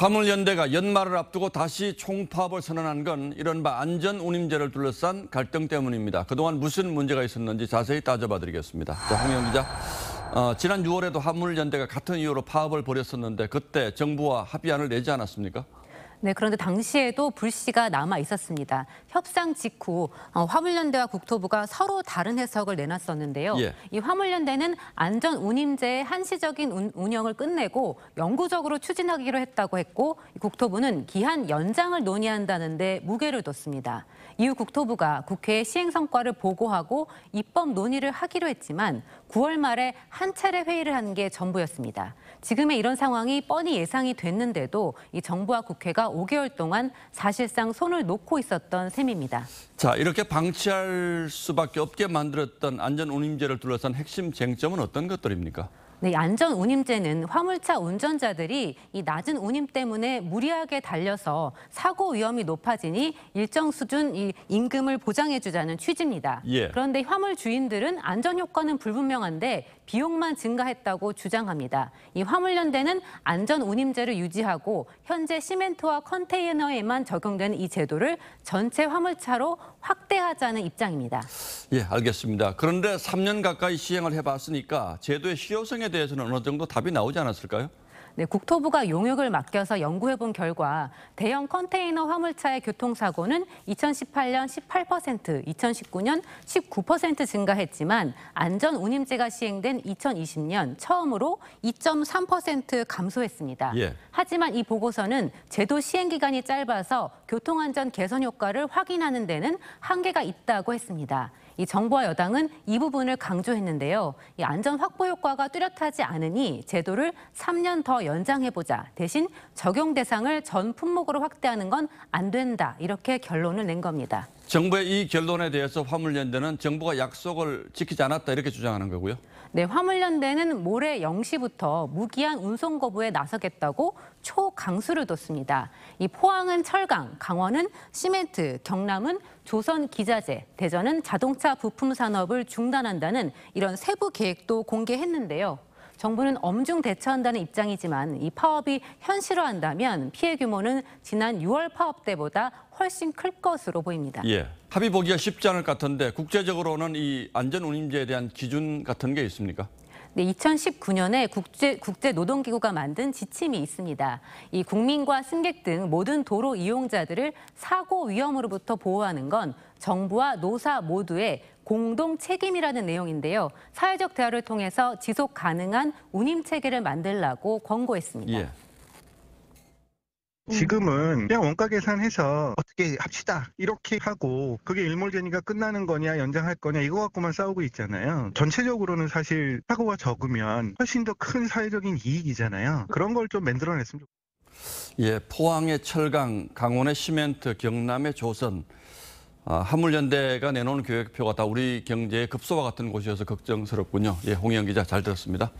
화물연대가 연말을 앞두고 다시 총파업을 선언한 건 이른바 안전운임제를 둘러싼 갈등 때문입니다. 그동안 무슨 문제가 있었는지 자세히 따져봐 드리겠습니다. 자, 홍영 기자. 지난 6월에도 화물연대가 같은 이유로 파업을 벌였었는데 그때 정부와 합의안을 내지 않았습니까? 네, 그런데 당시에도 불씨가 남아 있었습니다. 협상 직후 화물연대와 국토부가 서로 다른 해석을 내놨었는데요. 예. 이 화물연대는 안전운임제의 한시적인 운영을 끝내고 영구적으로 추진하기로 했다고 했고, 국토부는 기한 연장을 논의한다는데 무게를 뒀습니다. 이후 국토부가 국회에 시행 성과를 보고하고 입법 논의를 하기로 했지만 9월 말에 한 차례 회의를 한 게 전부였습니다. 지금의 이런 상황이 뻔히 예상이 됐는데도 이 정부와 국회가 5개월 동안 사실상 손을 놓고 있었던 셈입니다. 자, 이렇게 방치할 수밖에 없게 만들었던 안전운임제를 둘러싼 핵심 쟁점은 어떤 것들입니까? 네, 안전운임제는 화물차 운전자들이 이 낮은 운임 때문에 무리하게 달려서 사고 위험이 높아지니 일정 수준 이 임금을 보장해주자는 취지입니다. 예. 그런데 화물 주인들은 안전 효과는 불분명한데 비용만 증가했다고 주장합니다. 이 화물연대는 안전운임제를 유지하고 현재 시멘트와 컨테이너에만 적용되는 이 제도를 전체 화물차로 확대하자는 입장입니다. 예, 알겠습니다. 그런데 3년 가까이 시행을 해봤으니까 제도의 실효성에 대해서는 어느 정도 답이 나오지 않았을까요? 네, 국토부가 용역을 맡겨서 연구해본 결과 대형 컨테이너 화물차의 교통사고는 2018년 18%, 2019년 19% 증가했지만 안전운임제가 시행된 2020년 처음으로 2.3% 감소했습니다. 예. 하지만 이 보고서는 제도 시행 기간이 짧아서 교통안전 개선 효과를 확인하는 데는 한계가 있다고 했습니다. 이 정부와 여당은 이 부분을 강조했는데요. 이 안전 확보 효과가 뚜렷하지 않으니 제도를 3년 더 연장해보자. 대신 적용 대상을 전 품목으로 확대하는 건 안 된다. 이렇게 결론을 낸 겁니다. 정부의 이 결론에 대해서 화물연대는 정부가 약속을 지키지 않았다 이렇게 주장하는 거고요. 네, 화물연대는 모레 0시부터 무기한 운송 거부에 나서겠다고 초강수를 뒀습니다. 이 포항은 철강, 강원은 시멘트, 경남은 조선 기자재, 대전은 자동차 부품 산업을 중단한다는 이런 세부 계획도 공개했는데요. 정부는 엄중 대처한다는 입장이지만 이 파업이 현실화한다면 피해 규모는 지난 6월 파업 때보다 훨씬 클 것으로 보입니다. 예, 합의 보기가 쉽지 않을 것 같은데 국제적으로는 이 안전운임제에 대한 기준 같은 게 있습니까? 네, 2019년에 국제노동기구가 만든 지침이 있습니다. 이 국민과 승객 등 모든 도로 이용자들을 사고 위험으로부터 보호하는 건 정부와 노사 모두의 공동 책임이라는 내용인데요. 사회적 대화를 통해서 지속 가능한 운임 체계를 만들라고 권고했습니다. 예. 지금은 그냥 원가 계산해서 어떻게 합시다 이렇게 하고 그게 일몰제니까 끝나는 거냐 연장할 거냐 이거 갖고만 싸우고 있잖아요. 전체적으로는 사실 사고가 적으면 훨씬 더 큰 사회적인 이익이잖아요. 그런 걸 좀 만들어냈으면 좋겠어요. 예, 포항의 철강, 강원의 시멘트, 경남의 조선. 화물연대가 내놓은 계획표가 다 우리 경제의 급소와 같은 곳이어서 걱정스럽군요. 예, 홍영 기자 잘 들었습니다.